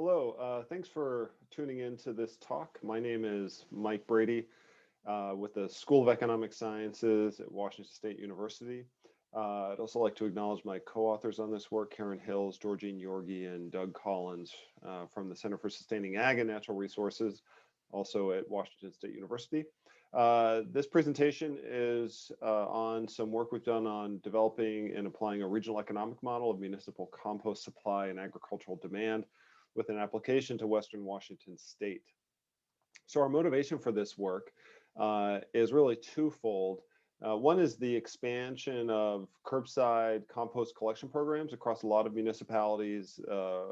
Hello, thanks for tuning in to this talk. My name is Mike Brady with the School of Economic Sciences at Washington State University. I'd also like to acknowledge my co-authors on this work, Karen Hills, Georgine Yorgi, and Doug Collins from the Center for Sustaining Ag and Natural Resources, also at Washington State University. This presentation is on some work we've done on developing and applying a regional economic model of municipal compost supply and agricultural demand with an application to Western Washington State. So our motivation for this work is really twofold. One is the expansion of curbside compost collection programs across a lot of municipalities,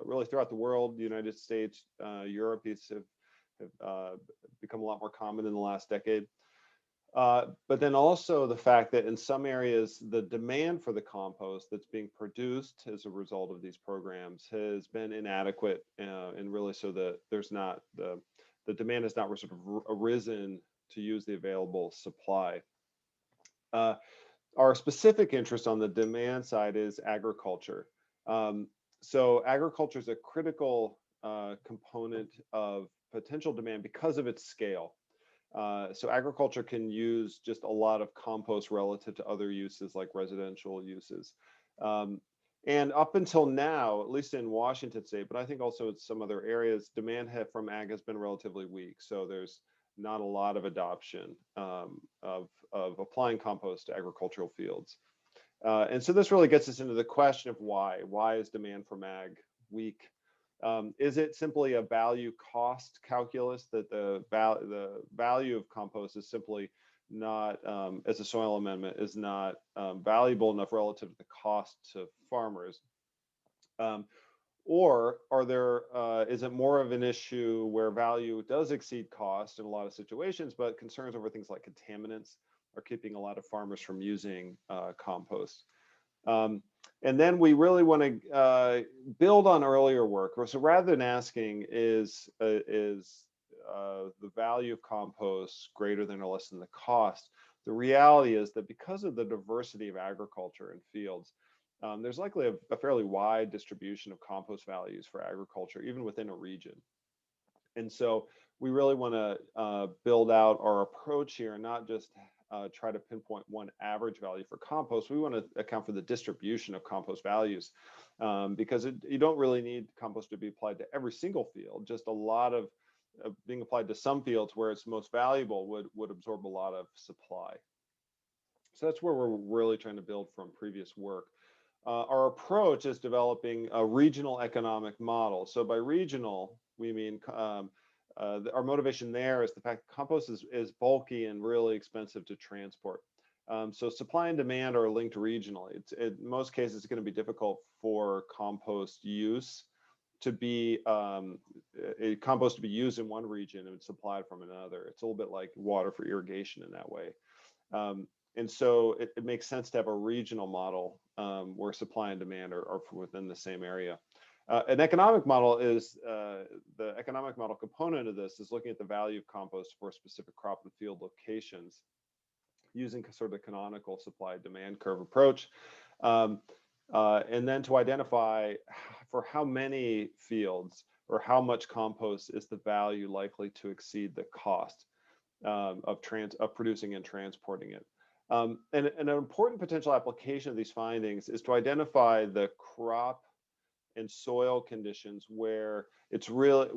really throughout the world. The United States, Europe, these have become a lot more common in the last decade. But then also the fact that in some areas, the demand for the compost that's being produced as a result of these programs has been inadequate, and really so that there's not the demand has not sort of arisen to use the available supply. Our specific interest on the demand side is agriculture. So agriculture is a critical component of potential demand because of its scale. So agriculture can use just a lot of compost relative to other uses like residential uses. And up until now, at least in Washington State, but I think also in some other areas, demand from ag has been relatively weak. So there's not a lot of adoption of applying compost to agricultural fields. And so this really gets us into the question of why. Why is demand from ag weak? Is it simply a value cost calculus that the value of compost is simply not, as a soil amendment, is not valuable enough relative to the cost to farmers? Or is it more of an issue where value does exceed cost in a lot of situations, but concerns over things like contaminants are keeping a lot of farmers from using compost? And then we really want to build on earlier work. So rather than asking is the value of compost greater than or less than the cost, the reality is that because of the diversity of agriculture and fields, there's likely a fairly wide distribution of compost values for agriculture, even within a region. And so we really want to build out our approach here and not just try to pinpoint one average value for compost. We want to account for the distribution of compost values because you don't really need compost to be applied to every single field. Just a lot of being applied to some fields where it's most valuable would absorb a lot of supply. So that's where we're really trying to build from previous work. Our approach is developing a regional economic model. So by regional, we mean our motivation there is the fact that compost is bulky and really expensive to transport. So supply and demand are linked regionally. In most cases, it's going to be difficult for compost use to be compost to be used in one region and supplied from another. It's a little bit like water for irrigation in that way. And so it makes sense to have a regional model where supply and demand are within the same area. An economic model is the economic model component of this is looking at the value of compost for specific crop and field locations using sort of the canonical supply demand curve approach. And then to identify for how many fields or how much compost is the value likely to exceed the cost of producing and transporting it. And an important potential application of these findings is to identify the crop and soil conditions where it's really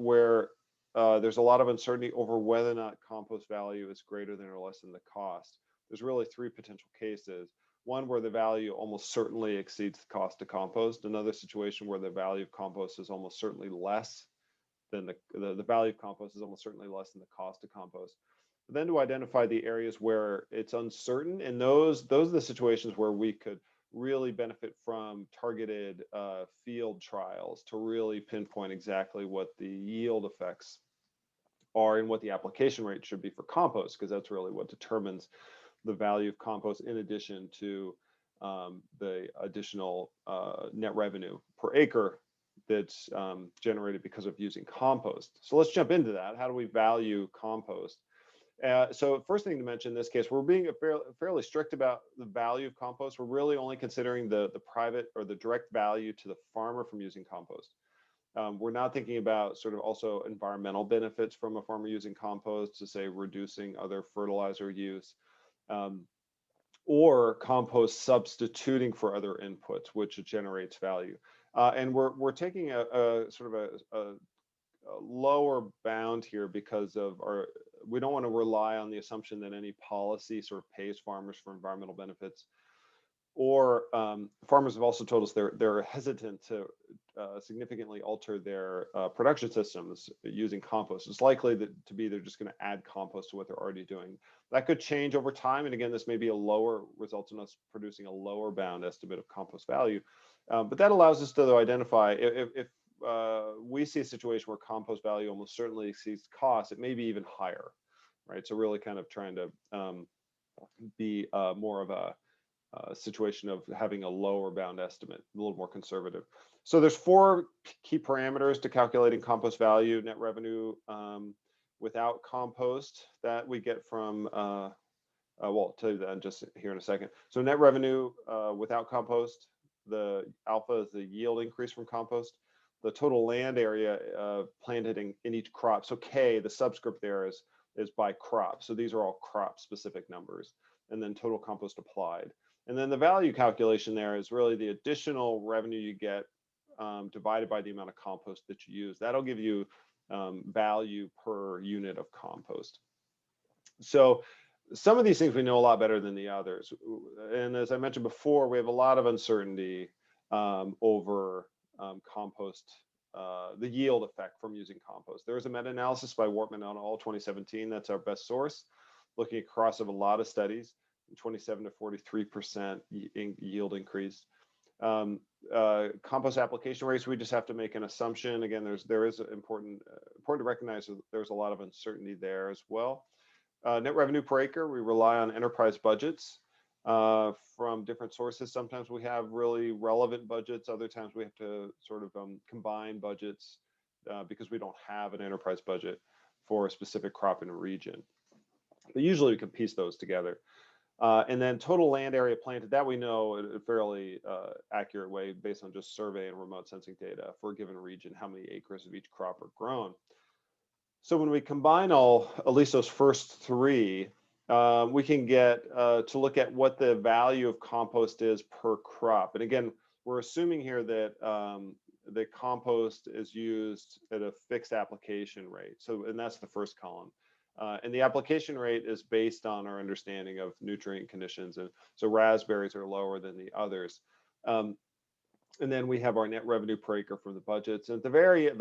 there's a lot of uncertainty over whether or not compost value is greater than or less than the cost. There's really three potential cases. One where the value almost certainly exceeds the cost to compost. Another situation where the value of compost is almost certainly less than the value of compost is almost certainly less than the cost to compost. But then to identify the areas where it's uncertain, and those are the situations where we could really benefit from targeted field trials to really pinpoint exactly what the yield effects are and what the application rate should be for compost, because that's really what determines the value of compost in addition to the additional net revenue per acre that's generated because of using compost. So let's jump into that. How do we value compost? So first thing to mention in this case, we're being fairly strict about the value of compost. We're really only considering the private or the direct value to the farmer from using compost. We're not thinking about sort of also environmental benefits from a farmer using compost to say reducing other fertilizer use. Um, or compost substituting for other inputs, which generates value. And we're taking a sort of a lower bound here because of we don't want to rely on the assumption that any policy sort of pays farmers for environmental benefits. Or farmers have also told us they're hesitant to significantly alter their production systems using compost. It's likely to be they're just going to add compost to what they're already doing. That could change over time, and again, this may be a lower result in us producing a lower bound estimate of compost value. But that allows us to though identify if we see a situation where compost value almost certainly exceeds cost, it may be even higher, right? So really kind of trying to be more of a situation of having a lower bound estimate, a little more conservative. So there's four key parameters to calculating compost value: net revenue without compost that we get from, well, I'll tell you that just here in a second. So net revenue without compost, the alpha is the yield increase from compost, the total land area planted in each crop. So K, the subscript there is by crop. So these are all crop specific numbers, and then total compost applied. And then the value calculation there is really the additional revenue you get divided by the amount of compost that you use. That'll give you value per unit of compost. So some of these things we know a lot better than the others. And as I mentioned before, we have a lot of uncertainty over compost, the yield effect from using compost. There was a meta-analysis by Wortman et al. 2017. That's our best source, looking across of a lot of studies. 27 to 43% yield increase. Compost application rates, we just have to make an assumption. Again, there is important to recognize that there's a lot of uncertainty there as well. Net revenue per acre, we rely on enterprise budgets from different sources. Sometimes we have really relevant budgets. Other times we have to sort of combine budgets because we don't have an enterprise budget for a specific crop in a region. But usually we can piece those together. And then total land area planted, that we know in a fairly accurate way based on just survey and remote sensing data for a given region, how many acres of each crop are grown. So when we combine at least those first three, we can get to look at what the value of compost is per crop. And again, we're assuming here that the compost is used at a fixed application rate. So, and that's the first column. And the application rate is based on our understanding of nutrient conditions. And so raspberries are lower than the others. And then we have our net revenue per acre from the budgets. And at the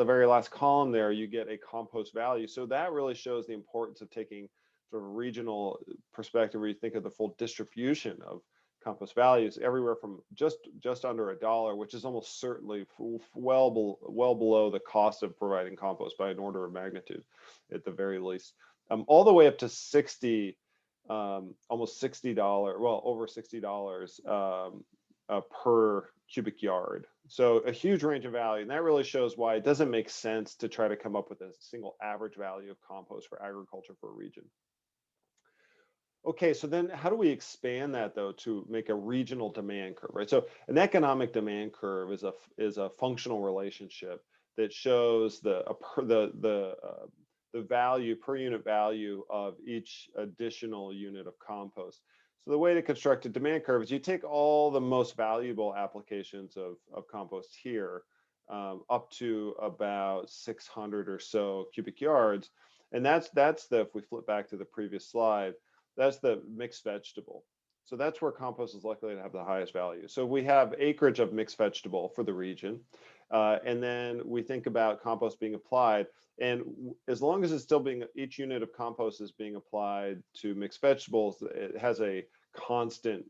very last column there, you get a compost value. So that really shows the importance of taking sort of a regional perspective where you think of the full distribution of compost values everywhere from just under $1, which is almost certainly well below the cost of providing compost by an order of magnitude at the very least. All the way up to 60, almost $60, well, over $60 per cubic yard. So a huge range of value. And that really shows why it doesn't make sense to try to come up with a single average value of compost for agriculture for a region. Okay, so then how do we expand that though to make a regional demand curve, right? So an economic demand curve is a functional relationship that shows the value per unit value of each additional unit of compost. So the way to construct a demand curve is you take all the most valuable applications of compost here up to about 600 or so cubic yards. And that's if we flip back to the previous slide, that's the mixed vegetable. So that's where compost is likely to have the highest value. So we have acreage of mixed vegetable for the region. And then we think about compost being applied. And as long as it's still each unit of compost is being applied to mixed vegetables, it has a constant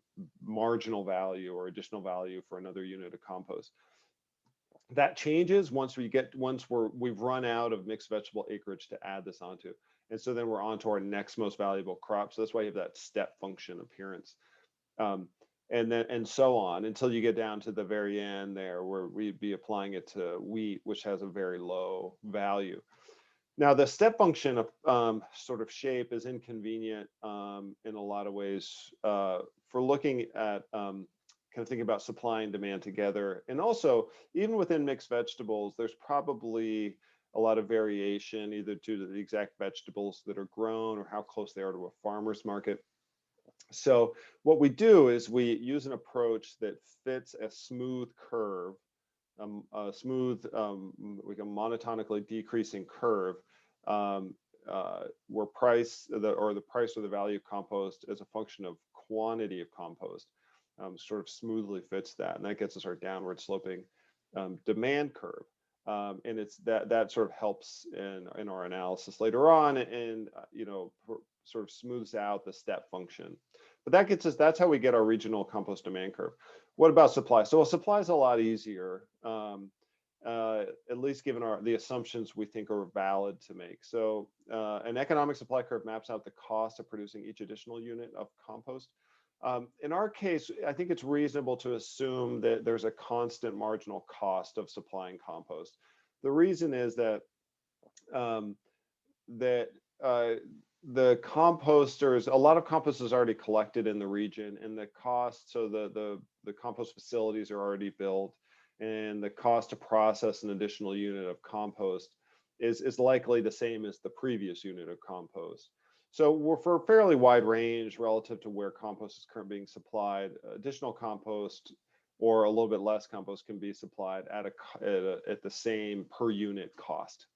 marginal value or additional value for another unit of compost. That changes once we've run out of mixed vegetable acreage to add this onto. And so then we're on to our next most valuable crop. So that's why you have that step function appearance. And so on until you get down to the very end there where we'd be applying it to wheat, which has a very low value. Now the step function sort of shape is inconvenient in a lot of ways for looking at kind of thinking about supply and demand together. And also, even within mixed vegetables, there's probably a lot of variation, either due to the exact vegetables that are grown or how close they are to a farmer's market. So what we do is we use an approach that fits a smooth curve, a smooth, like a monotonically decreasing curve, um, where the price or the value of compost as a function of quantity of compost sort of smoothly fits that, and that gets us our downward sloping demand curve. And it's that sort of helps in our analysis later on, and sort of smooths out the step function. But that gets us, that's how we get our regional compost demand curve. What about supply? So supply is a lot easier, at least given the assumptions we think are valid to make. So an economic supply curve maps out the cost of producing each additional unit of compost. In our case, I think it's reasonable to assume that there's a constant marginal cost of supplying compost. The reason is that um, that the composters, a lot of compost is already collected in the region, and the cost, so the compost facilities are already built, and the cost to process an additional unit of compost is likely the same as the previous unit of compost. So we're for a fairly wide range relative to where compost is currently being supplied. Additional compost or a little bit less compost can be supplied at the same per unit cost.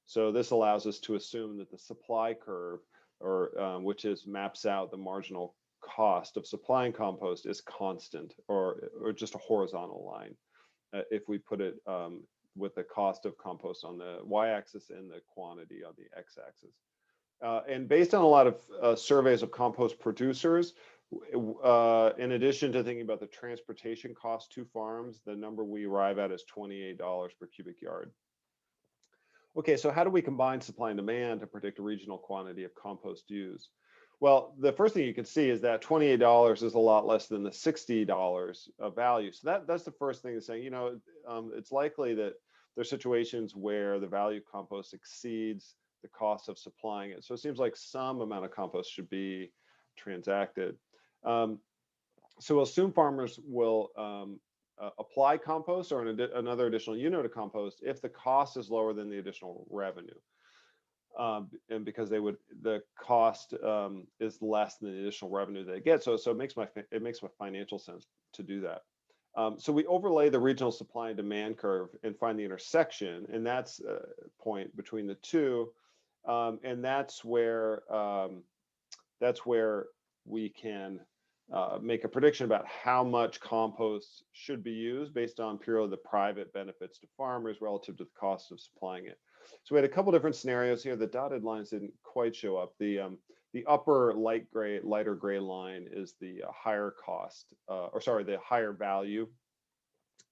So this allows us to assume that the supply curve, or which is maps out the marginal cost of supplying compost, is constant, or just a horizontal line, if we put it with the cost of compost on the y-axis and the quantity on the x-axis. And based on a lot of surveys of compost producers, in addition to thinking about the transportation cost to farms, the number we arrive at is $28 per cubic yard. Okay, so how do we combine supply and demand to predict a regional quantity of compost used? Well, the first thing you can see is that $28 is a lot less than the $60 of value. So that's the first thing, is saying, it's likely that there's situations where the value of compost exceeds the cost of supplying it. So it seems like some amount of compost should be transacted. So we'll assume farmers will apply compost or another additional unit of compost if the cost is lower than the additional revenue. And because the cost is less than the additional revenue they get. So it makes my financial sense to do that. So we overlay the regional supply and demand curve and find the intersection, and that's a point between the two. And that's where we can make a prediction about how much compost should be used based on purely the private benefits to farmers relative to the cost of supplying it. So we had a couple different scenarios here. The dotted lines didn't quite show up. The upper lighter gray line is the higher cost, the higher value.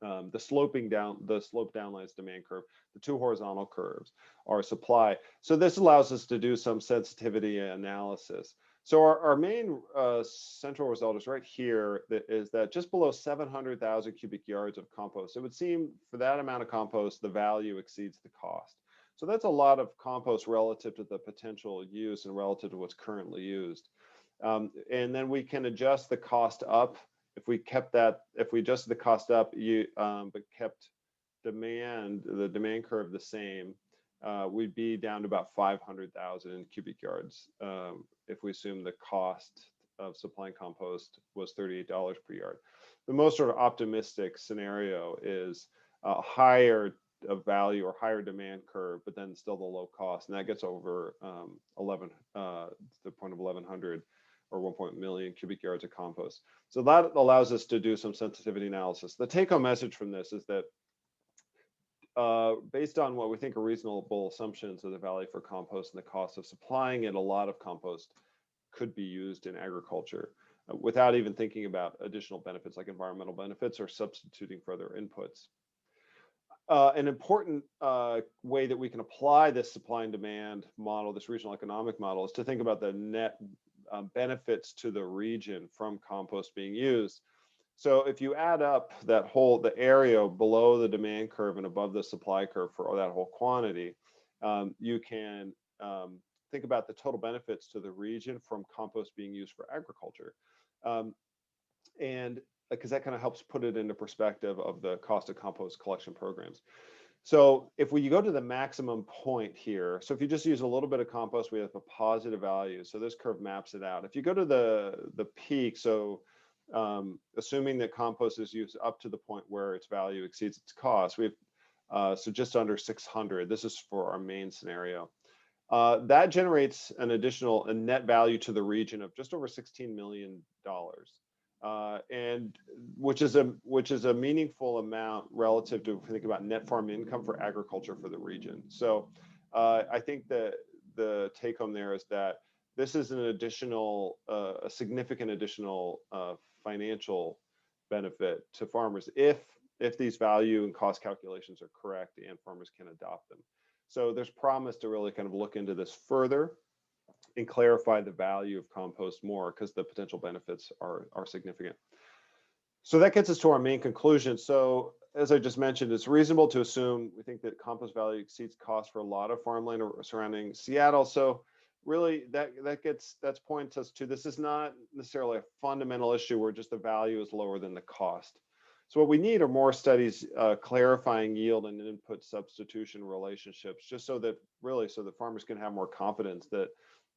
The slope down line is demand curve. The two horizontal curves are supply. So this allows us to do some sensitivity analysis. So our main central result is right here, is that just below 700,000 cubic yards of compost, it would seem for that amount of compost, the value exceeds the cost. So that's a lot of compost relative to the potential use and relative to what's currently used. And then we can adjust the cost up. If we adjusted the cost up, but kept the demand curve the same, we'd be down to about 500,000 cubic yards if we assume the cost of supplying compost was $38 per yard. The most sort of optimistic scenario is a higher value or higher demand curve, but then still the low cost, and that gets over the point of 1,100 or 1 million cubic yards of compost. So that allows us to do some sensitivity analysis. The take-home message from this is that based on what we think are reasonable assumptions of the value for compost and the cost of supplying it, a lot of compost could be used in agriculture without even thinking about additional benefits like environmental benefits or substituting for other inputs. An important way that we can apply this supply and demand model, this regional economic model, is to think about the net benefits to the region from compost being used. So if you add up the area below the demand curve and above the supply curve for that whole quantity, you can think about the total benefits to the region from compost being used for agriculture. And because that kind of helps put it into perspective of the cost of compost collection programs. So if we go to the maximum point here, so if you just use a little bit of compost, we have a positive value. So this curve maps it out. If you go to the peak, so assuming that compost is used up to the point where its value exceeds its cost, we have so just under 600. This is for our main scenario. That generates a net value to the region of just over $16 million. And which is a meaningful amount relative to, if we think about net farm income for agriculture for the region. So I think that the take home there is that this is a significant additional financial benefit to farmers if these value and cost calculations are correct and farmers can adopt them. So there's promise to really kind of look into this further and clarify the value of compost more, because the potential benefits are significant. So that gets us to our main conclusion. So as I just mentioned, it's reasonable to assume we think that compost value exceeds cost for a lot of farmland surrounding Seattle. So really that points us to, this is not necessarily a fundamental issue where just the value is lower than the cost. So what we need are more studies clarifying yield and input substitution relationships, just so that farmers can have more confidence that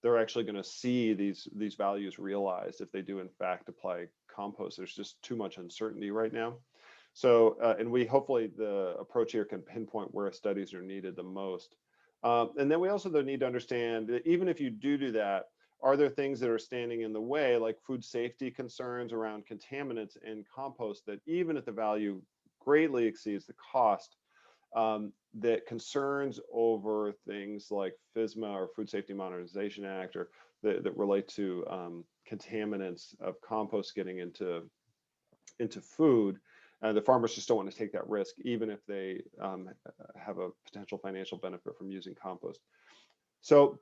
they're actually going to see these values realized if they do in fact apply compost. There's just too much uncertainty right now. So, and we hopefully the approach here can pinpoint where studies are needed the most. And then we also need to understand that even if you do that, are there things that are standing in the way, like food safety concerns around contaminants in compost, that even if the value greatly exceeds the cost, that concerns over things like FSMA or Food Safety Modernization Act, or that relate to contaminants of compost getting into food, the farmers just don't want to take that risk, even if they have a potential financial benefit from using compost. So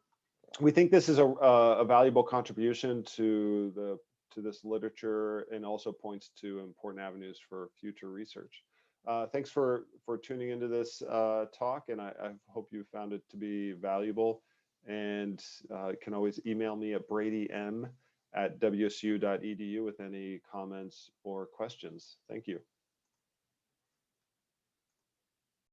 we think this is a valuable contribution to this literature, and also points to important avenues for future research. Thanks for tuning into this talk, and I hope you found it to be valuable. And you can always email me at bradym@wsu.edu with any comments or questions. Thank you.